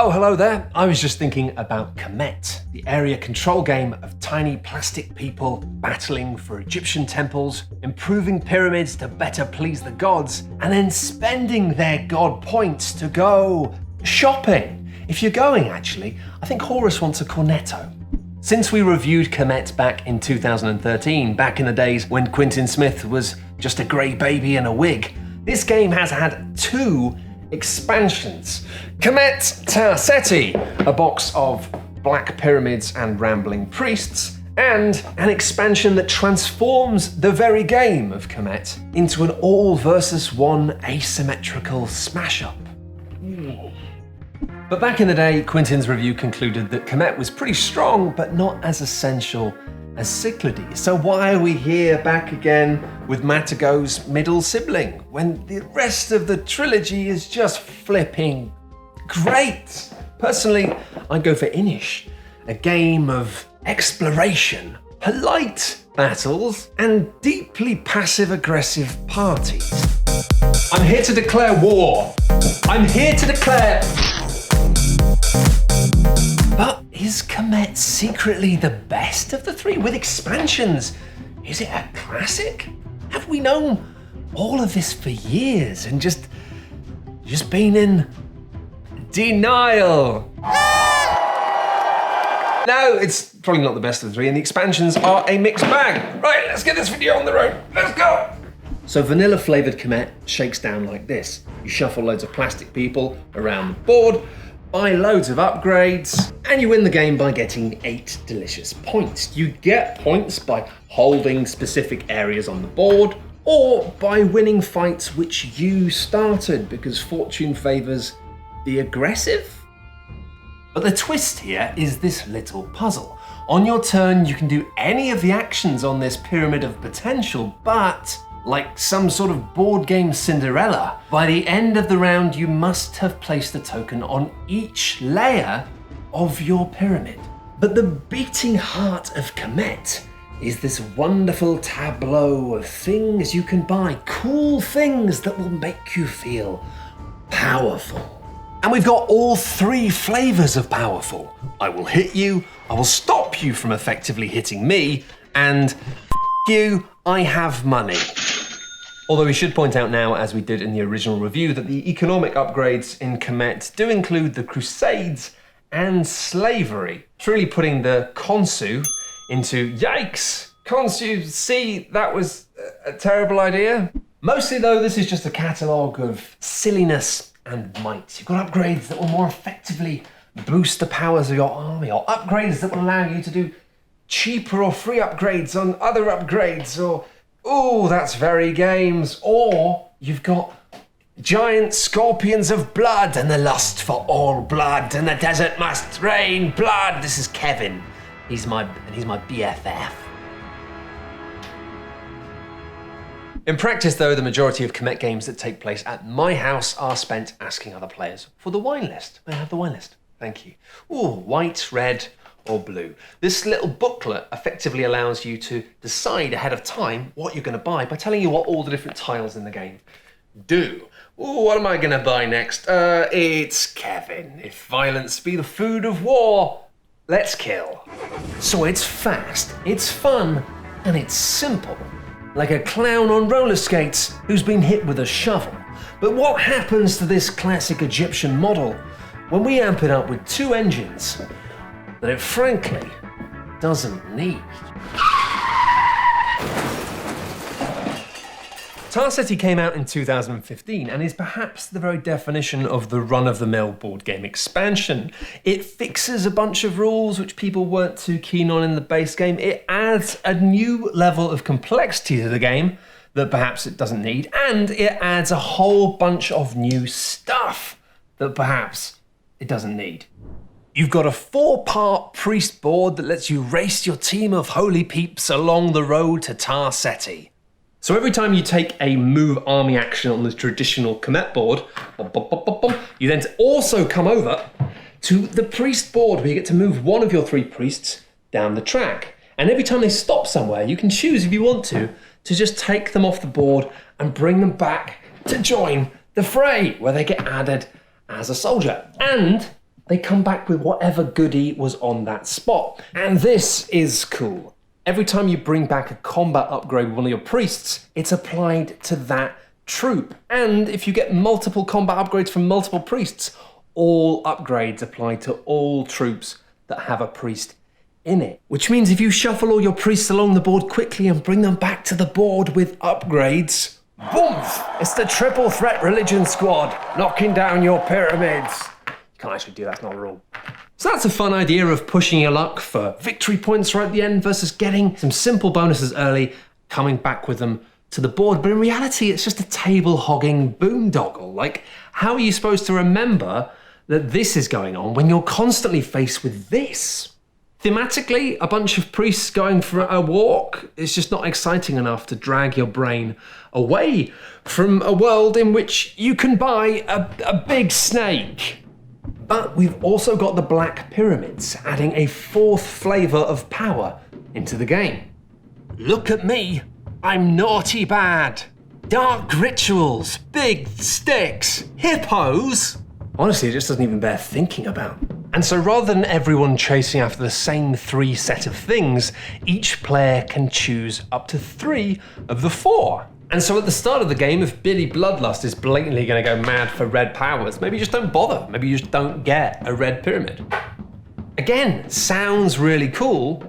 Oh, hello there. I was just thinking about Kemet, the area control game of tiny plastic people battling for Egyptian temples, improving pyramids to better please the gods, and then spending their god points to go shopping. If you're going, actually, I think Horus wants a cornetto. Since we reviewed Kemet back in 2013, back in the days when Quentin Smith was just a grey baby in a wig, this game has had 2 expansions. Kemet Ta-Seti, a box of black pyramids and rambling priests, and an expansion that transforms the very game of Kemet into an all versus 1 asymmetrical smash-up. But back in the day, Quentin's review concluded that Kemet was pretty strong, but not as essential as Cyclades. So why are we here back again with Matago's middle sibling, when the rest of the trilogy is just flipping great? Personally, I'd go for Inish, a game of exploration, polite battles, and deeply passive-aggressive parties. I'm here to declare war. I'm here to declare... But is Kemet secretly the best of the 3 with expansions? Is it a classic? Have we known all of this for years and just been in denial? No, it's probably not the best of the 3, and the expansions are a mixed bag. Right, let's get this video on the road. Let's go! So vanilla flavored Kemet shakes down like this. You shuffle loads of plastic people around the board, buy loads of upgrades, and you win the game by getting 8 delicious points. You get points by holding specific areas on the board, or by winning fights which you started, because fortune favors the aggressive. But the twist here is this little puzzle. On your turn, you can do any of the actions on this pyramid of potential, but like some sort of board game Cinderella, by the end of the round, you must have placed a token on each layer of your pyramid. But the beating heart of Kemet is this wonderful tableau of things you can buy, cool things that will make you feel powerful. And we've got all 3 flavors of powerful. I will hit you, I will stop you from effectively hitting me, and you, I have money. Although we should point out now, as we did in the original review, that the economic upgrades in Kemet do include the Crusades and slavery, truly putting the Consu into yikes! Consu, see, that was a terrible idea. Mostly though, this is just a catalogue of silliness and might. You've got upgrades that will more effectively boost the powers of your army, or upgrades that will allow you to do cheaper or free upgrades on other upgrades, or ooh, that's very games. Or you've got giant scorpions of blood and the lust for all blood, and the desert must rain blood. This is Kevin. He's my BFF. In practice though, the majority of Kemet games that take place at my house are spent asking other players for the wine list. May I have the wine list? Thank you. Ooh, white, red, or blue. This little booklet effectively allows you to decide ahead of time what you're going to buy by telling you what all the different tiles in the game do. Ooh, what am I going to buy next? It's Kevin. If violence be the food of war, let's kill. So it's fast, it's fun, and it's simple. Like a clown on roller skates who's been hit with a shovel. But what happens to this classic Egyptian model when we amp it up with 2 engines that it frankly doesn't need? Ta-Seti came out in 2015 and is perhaps the very definition of the run-of-the-mill board game expansion. It fixes a bunch of rules which people weren't too keen on in the base game. It adds a new level of complexity to the game that perhaps it doesn't need, and it adds a whole bunch of new stuff that perhaps it doesn't need. You've got a 4-part priest board that lets you race your team of holy peeps along the road to Ta-Seti. So every time you take a move army action on the traditional Kemet board, you then also come over to the priest board where you get to move one of your 3 priests down the track. And every time they stop somewhere, you can choose, if you want to just take them off the board and bring them back to join the fray, where they get added as a soldier. And they come back with whatever goodie was on that spot. And this is cool. Every time you bring back a combat upgrade with one of your priests, it's applied to that troop. And if you get multiple combat upgrades from multiple priests, all upgrades apply to all troops that have a priest in it. Which means if you shuffle all your priests along the board quickly and bring them back to the board with upgrades, boom! It's the triple threat religion squad, knocking down your pyramids. You can't actually do that, it's not a rule. So that's a fun idea of pushing your luck for victory points right at the end versus getting some simple bonuses early, coming back with them to the board. But in reality, it's just a table hogging boondoggle. Like, how are you supposed to remember that this is going on when you're constantly faced with this? Thematically, a bunch of priests going for a walk is just not exciting enough to drag your brain away from a world in which you can buy a big snake. But we've also got the Black Pyramids, adding a fourth flavour of power into the game. Look at me, I'm naughty bad. Dark rituals, big sticks, hippos. Honestly, it just doesn't even bear thinking about. And so rather than everyone chasing after the same 3 set of things, each player can choose up to 3 of the 4. And so at the start of the game, if Billy Bloodlust is blatantly going to go mad for red powers, maybe you just don't bother. Maybe you just don't get a red pyramid. Again, sounds really cool,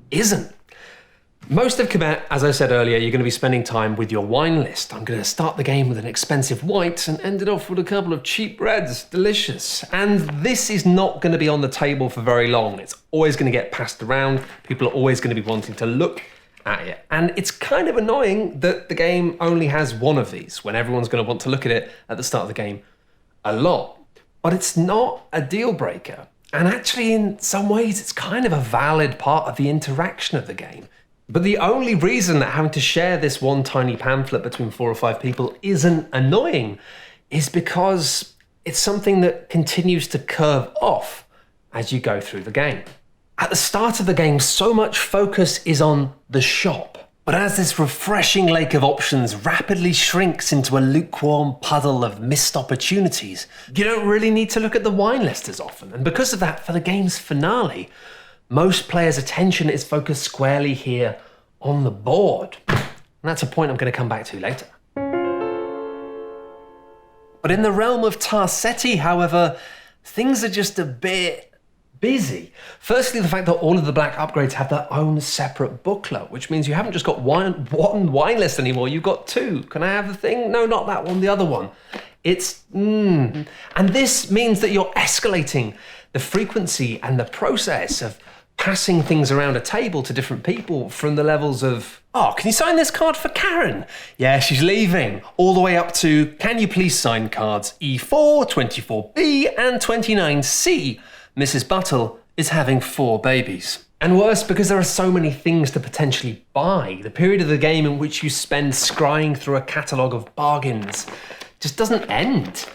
isn't. Most of Kemet, as I said earlier, you're going to be spending time with your wine list. I'm going to start the game with an expensive white and end it off with a couple of cheap reds. Delicious. And this is not going to be on the table for very long. It's always going to get passed around. People are always going to be wanting to look at it. And it's kind of annoying that the game only has one of these when everyone's going to want to look at it at the start of the game a lot. But it's not a deal breaker. And actually, in some ways, it's kind of a valid part of the interaction of the game. But the only reason that having to share this one tiny pamphlet between 4 or 5 people isn't annoying is because it's something that continues to curve off as you go through the game. At the start of the game, so much focus is on the shop. But as this refreshing lake of options rapidly shrinks into a lukewarm puddle of missed opportunities, you don't really need to look at the wine list as often. And because of that, for the game's finale, most players' attention is focused squarely here on the board. And that's a point I'm going to come back to later. But in the realm of Ta-Seti, however, things are just a bit busy. Firstly, the fact that all of the black upgrades have their own separate booklet, which means you haven't just got one wine list anymore, you've got 2. Can I have the thing? No, not that one, the other one. And this means that you're escalating the frequency and the process of passing things around a table to different people from the levels of, oh, can you sign this card for Karen? Yeah, she's leaving. All the way up to, can you please sign cards E4, 24B, and 29C? Mrs. Buttle is having 4 babies. And worse, because there are so many things to potentially buy, the period of the game in which you spend scrying through a catalogue of bargains just doesn't end.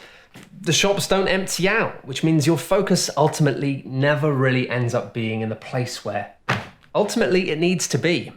The shops don't empty out, which means your focus ultimately never really ends up being in the place where ultimately it needs to be.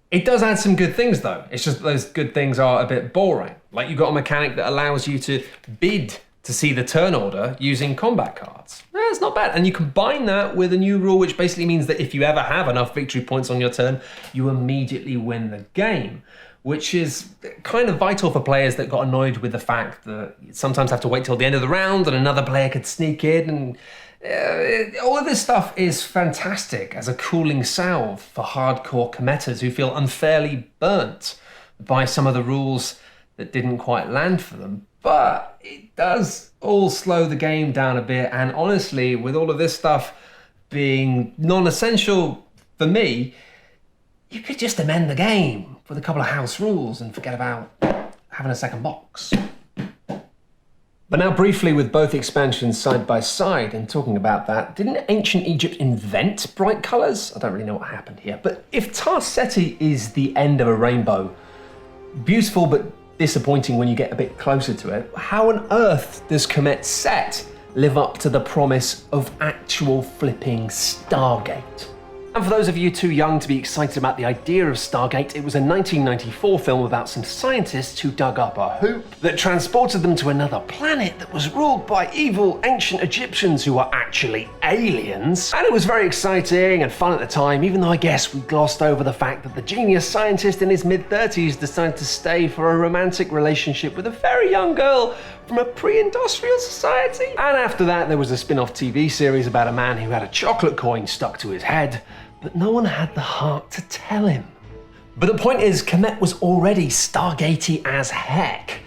It does add some good things though. It's just those good things are a bit boring. Like you've got a mechanic that allows you to bid to see the turn order using combat cards. It's not bad. And you combine that with a new rule, which basically means that if you ever have enough victory points on your turn, you immediately win the game, which is kind of vital for players that got annoyed with the fact that you sometimes have to wait till the end of the round and another player could sneak in. And all of this stuff is fantastic as a cooling salve for hardcore Kemeters who feel unfairly burnt by some of the rules that didn't quite land for them. But it does all slow the game down a bit. And honestly, with all of this stuff being non-essential for me, you could just amend the game with a couple of house rules and forget about having a second box. But now briefly, with both expansions side by side and talking about that, didn't ancient Egypt invent bright colours? I don't really know what happened here. But if Ta-Seti is the end of a rainbow, beautiful but disappointing when you get a bit closer to it, how on earth does Kemet Set live up to the promise of actual flipping Stargate? And for those of you too young to be excited about the idea of Stargate, it was a 1994 film about some scientists who dug up a hoop that transported them to another planet that was ruled by evil ancient Egyptians who are actually aliens. And it was very exciting and fun at the time, even though I guess we glossed over the fact that the genius scientist in his mid-30s decided to stay for a romantic relationship with a very young girl from a pre-industrial society. And after that, there was a spin-off TV series about a man who had a chocolate coin stuck to his head, but no one had the heart to tell him. But the point is, Kemet was already Stargatey as heck.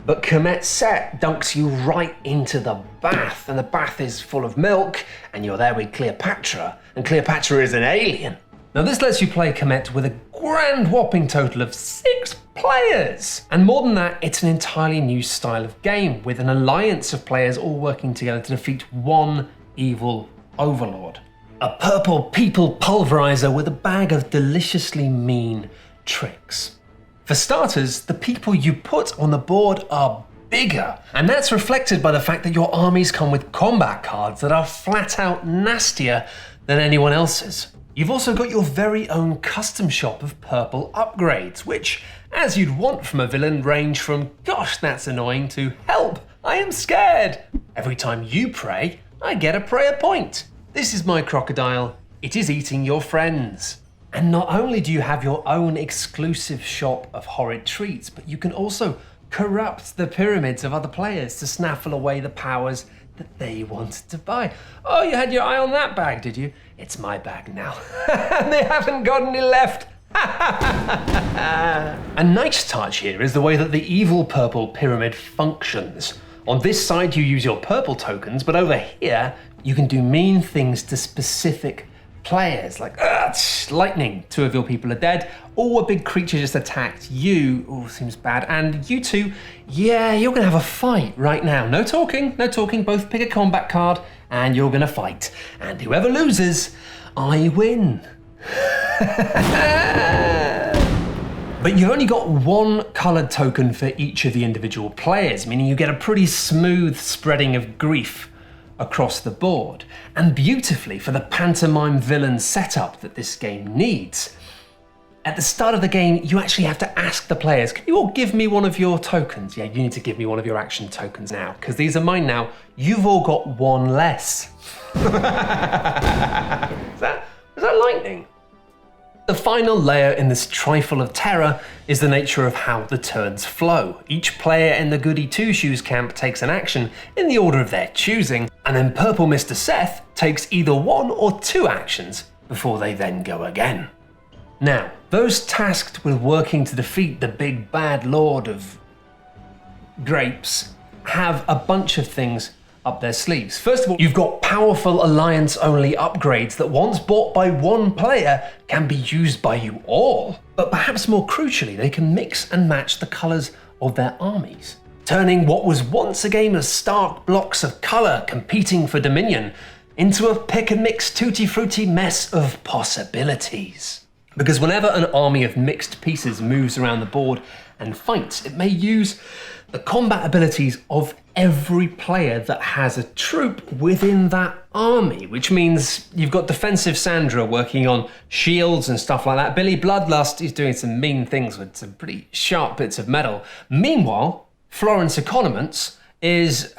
But Kemet's set dunks you right into the bath, and the bath is full of milk, and you're there with Cleopatra, and Cleopatra is an alien. Now this lets you play Kemet with a grand whopping total of 6 players. And more than that, it's an entirely new style of game, with an alliance of players all working together to defeat one evil overlord. A purple people pulverizer with a bag of deliciously mean tricks. For starters, the people you put on the board are bigger, and that's reflected by the fact that your armies come with combat cards that are flat out nastier than anyone else's. You've also got your very own custom shop of purple upgrades, which, as you'd want from a villain, range from "gosh, that's annoying" to "help, I am scared." Every time you pray, I get a prayer point. This is my crocodile. It is eating your friends. And not only do you have your own exclusive shop of horrid treats, but you can also corrupt the pyramids of other players to snaffle away the powers that they wanted to buy. Oh, you had your eye on that bag, did you? It's my bag now. And they haven't got any left. A nice touch here is the way that the evil purple pyramid functions. On this side, you use your purple tokens, but over here, you can do mean things to specific players, like lightning, 2 of your people are dead, or a big creature just attacked you, seems bad, and you two, yeah, you're gonna have a fight right now. No talking, both pick a combat card, and you're gonna fight. And whoever loses, I win. But you've only got 1 coloured token for each of the individual players, meaning you get a pretty smooth spreading of grief across the board. And beautifully, for the pantomime villain setup that this game needs, at the start of the game, you actually have to ask the players, can you all give me one of your tokens? Yeah, you need to give me one of your action tokens now, because these are mine now. You've all got 1 less. Is that lightning? The final layer in this trifle of terror is the nature of how the turns flow. Each player in the Goody Two-Shoes camp takes an action in the order of their choosing, and then Purple Mr. Seth takes either 1 or 2 actions before they then go again. Now, those tasked with working to defeat the big bad lord of grapes have a bunch of things up their sleeves. First of all, you've got powerful alliance-only upgrades that once bought by 1 player can be used by you all. But perhaps more crucially, they can mix and match the colours of their armies, turning what was once a game of stark blocks of colour competing for dominion into a pick-and-mix tutti-frutti mess of possibilities. Because whenever an army of mixed pieces moves around the board and fights, it may use the combat abilities of every player that has a troop within that army, which means you've got defensive Sandra working on shields and stuff like that. Billy Bloodlust is doing some mean things with some pretty sharp bits of metal. Meanwhile, Florence Economents is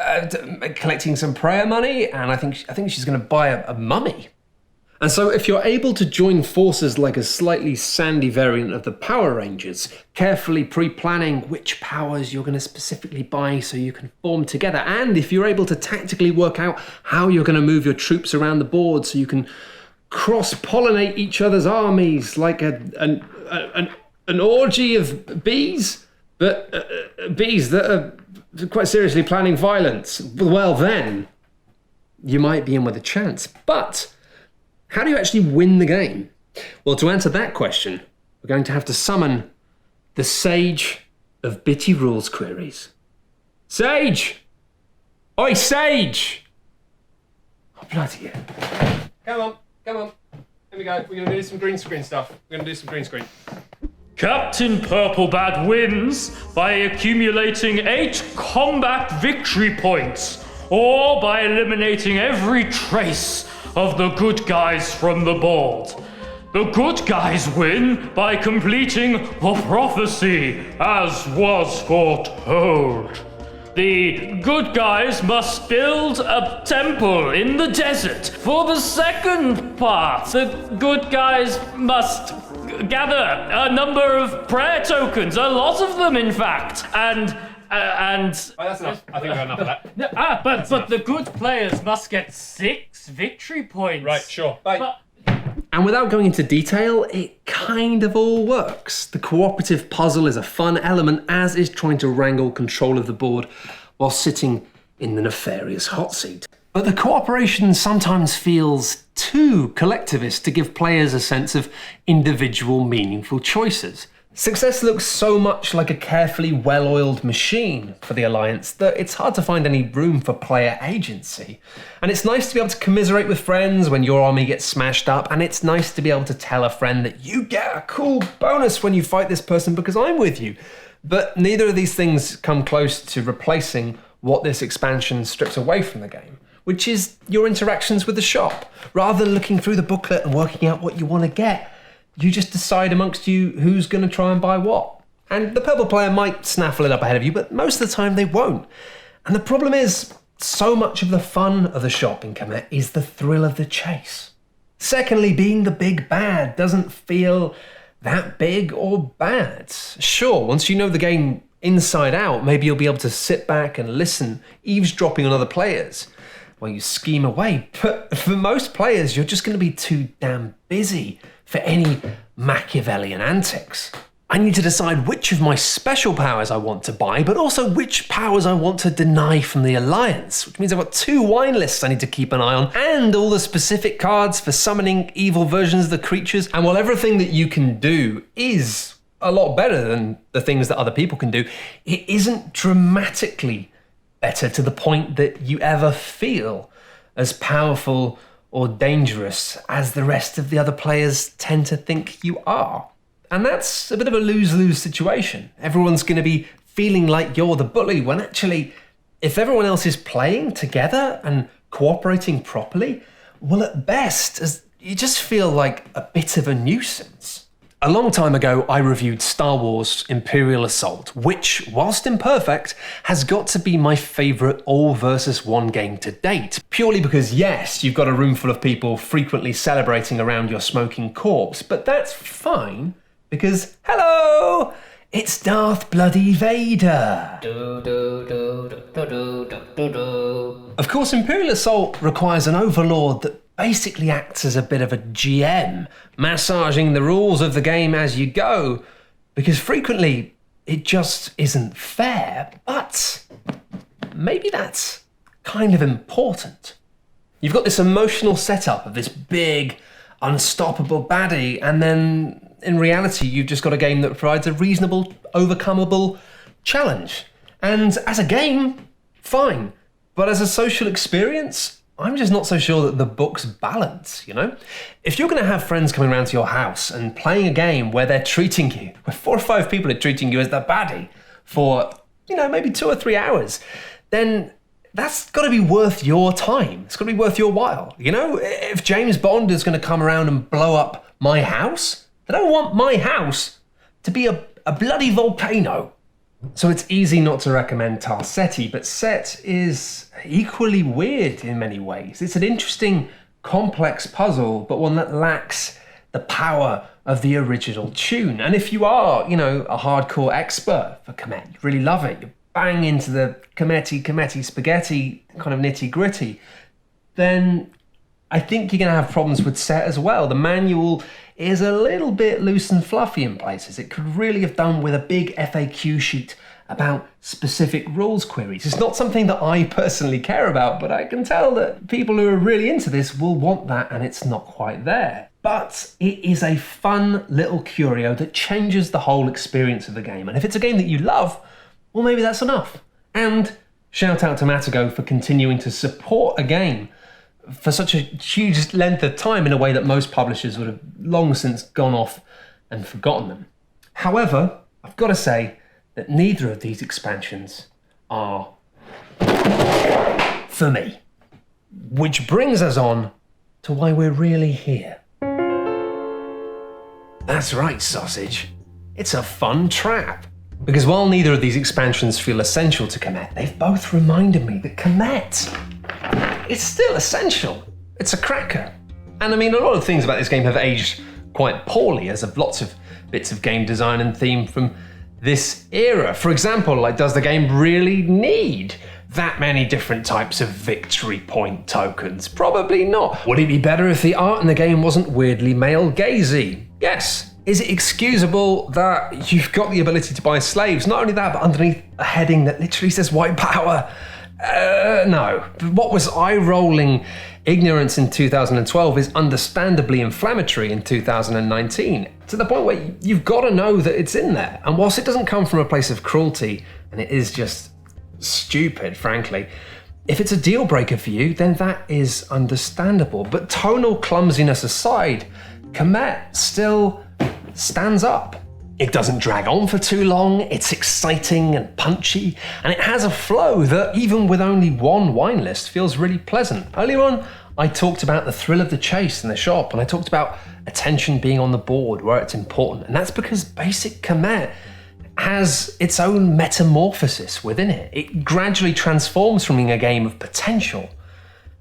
collecting some prayer money, and I think she's going to buy a mummy. And so if you're able to join forces like a slightly sandy variant of the Power Rangers, carefully pre-planning which powers you're going to specifically buy so you can form together, and if you're able to tactically work out how you're going to move your troops around the board so you can cross-pollinate each other's armies like an orgy of bees, but bees that are quite seriously planning violence, well then, you might be in with a chance. But how do you actually win the game? Well, to answer that question, we're going to have to summon the Sage of Bitty Rules Queries. Sage! Oi, Sage! Oh, bloody hell. Come on. Here we go. We're going to do some green screen stuff. Captain Purplebad wins by accumulating 8 combat victory points, or by eliminating every trace of the good guys from the board. The good guys win by completing the prophecy, as was foretold. The good guys must build a temple in the desert. For the second part, the good guys must gather a number of prayer tokens, a lot of them in fact, and that's enough. I think we've got enough of that. but the good players must get 6 victory points. Right, sure. Bye. And without going into detail, it kind of all works. The cooperative puzzle is a fun element, as is trying to wrangle control of the board while sitting in the nefarious hot seat. But the cooperation sometimes feels too collectivist to give players a sense of individual meaningful choices. Success looks so much like a carefully well-oiled machine for the Alliance that it's hard to find any room for player agency. And it's nice to be able to commiserate with friends when your army gets smashed up, and it's nice to be able to tell a friend that you get a cool bonus when you fight this person because I'm with you. But neither of these things come close to replacing what this expansion strips away from the game, which is your interactions with the shop. Rather than looking through the booklet and working out what you want to get, you just decide amongst you who's going to try and buy what. And the purple player might snaffle it up ahead of you, but most of the time they won't. And the problem is, so much of the fun of the shop in Kemet is the thrill of the chase. Secondly, being the big bad doesn't feel that big or bad. Sure, once you know the game inside out, maybe you'll be able to sit back and listen, eavesdropping on other players while you scheme away. But for most players, you're just going to be too damn busy for any Machiavellian antics. I need to decide which of my special powers I want to buy, but also which powers I want to deny from the Alliance, which means I've got 2 wine lists I need to keep an eye on, and all the specific cards for summoning evil versions of the creatures. And while everything that you can do is a lot better than the things that other people can do, it isn't dramatically better to the point that you ever feel as powerful or dangerous as the rest of the other players tend to think you are. And that's a bit of a lose-lose situation. Everyone's going to be feeling like you're the bully, when actually, if everyone else is playing together and cooperating properly, well, at best, you just feel like a bit of a nuisance. A long time ago, I reviewed Star Wars Imperial Assault, which, whilst imperfect, has got to be my favourite all-versus-one game to date. Purely because, yes, you've got a room full of people frequently celebrating around your smoking corpse, but that's fine, because, hello, it's Darth Bloody Vader. Of course, Imperial Assault requires an overlord that basically acts as a bit of a GM, massaging the rules of the game as you go, because frequently it just isn't fair, but maybe that's kind of important. You've got this emotional setup of this big, unstoppable baddie, and then in reality you've just got a game that provides a reasonable, overcomable challenge. And as a game, fine, but as a social experience, I'm just not so sure that the books balance, you know? If you're going to have friends coming around to your house and playing a game where they're treating you, where 4 or 5 people are treating you as the baddie for, maybe 2 or 3 hours, then that's got to be worth your time. It's got to be worth your while, If James Bond is going to come around and blow up my house, then I don't want my house to be a bloody volcano. So it's easy not to recommend Ta-Seti, but Set is equally weird in many ways. It's an interesting, complex puzzle, but one that lacks the power of the original tune. And if you are, a hardcore expert for Kemet, you really love it, you bang into the Kemeti spaghetti kind of nitty-gritty, then I think you're going to have problems with Set as well. The manual is a little bit loose and fluffy in places. It could really have done with a big FAQ sheet about specific rules queries. It's not something that I personally care about, but I can tell that people who are really into this will want that, and it's not quite there. But it is a fun little curio that changes the whole experience of the game. And if it's a game that you love, well, maybe that's enough. And shout out to Matago for continuing to support a game for such a huge length of time in a way that most publishers would have long since gone off and forgotten them. However, I've got to say that neither of these expansions are for me. Which brings us on to why we're really here. That's right, sausage. It's a fun trap. Because while neither of these expansions feel essential to Kemet, they've both reminded me that Kemet, it's still essential. It's a cracker. And I mean, a lot of things about this game have aged quite poorly, as have lots of bits of game design and theme from this era. For example, like, does the game really need that many different types of victory point tokens? Probably not. Would it be better if the art in the game wasn't weirdly male-gazy? Yes. Is it excusable that you've got the ability to buy slaves? Not only that, but underneath a heading that literally says white power? No. What was eye-rolling ignorance in 2012 is understandably inflammatory in 2019, to the point where you've got to know that it's in there. And whilst it doesn't come from a place of cruelty, and it is just stupid, frankly, if it's a deal breaker for you, then that is understandable. But tonal clumsiness aside, Kemet still stands up. It doesn't drag on for too long, it's exciting and punchy, and it has a flow that, even with only one wine list, feels really pleasant. Earlier on, I talked about the thrill of the chase in the shop, and I talked about attention being on the board where it's important, and that's because basic Kemet has its own metamorphosis within it. It gradually transforms from being a game of potential,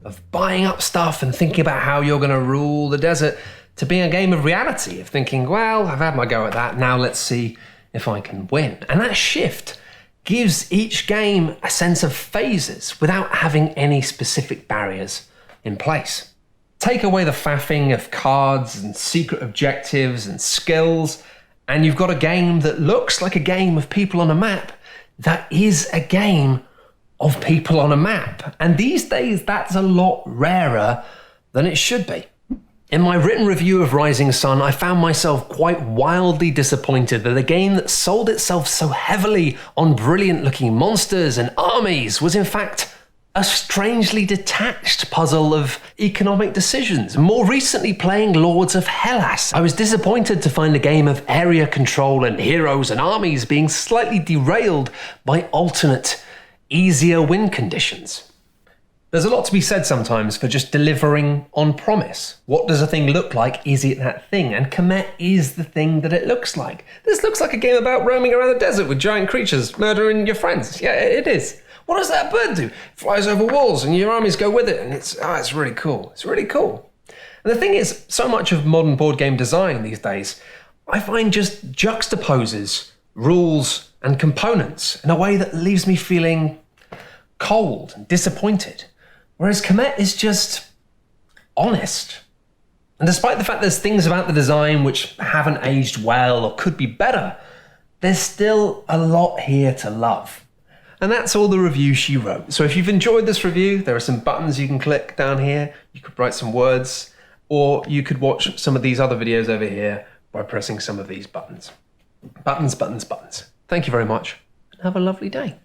of buying up stuff and thinking about how you're going to rule the desert, to being a game of reality, of thinking, well, I've had my go at that, now let's see if I can win. And that shift gives each game a sense of phases without having any specific barriers in place. Take away the faffing of cards and secret objectives and skills, and you've got a game that looks like a game of people on a map that is a game of people on a map. And these days, that's a lot rarer than it should be. In my written review of Rising Sun, I found myself quite wildly disappointed that a game that sold itself so heavily on brilliant-looking monsters and armies was in fact a strangely detached puzzle of economic decisions. More recently, playing Lords of Hellas, I was disappointed to find a game of area control and heroes and armies being slightly derailed by alternate, easier win conditions. There's a lot to be said sometimes for just delivering on promise. What does a thing look like? Is it that thing? And Kemet is the thing that it looks like. This looks like a game about roaming around the desert with giant creatures, murdering your friends. Yeah, it is. What does that bird do? It flies over walls and your armies go with it, and it's really cool. It's really cool. And the thing is, so much of modern board game design these days, I find just juxtaposes rules and components in a way that leaves me feeling cold and disappointed. Whereas Kemet is just honest. And despite the fact there's things about the design which haven't aged well or could be better, there's still a lot here to love. And that's all the review she wrote. So if you've enjoyed this review, there are some buttons you can click down here. You could write some words, or you could watch some of these other videos over here by pressing some of these buttons. Buttons, buttons, buttons. Thank you very much, and have a lovely day.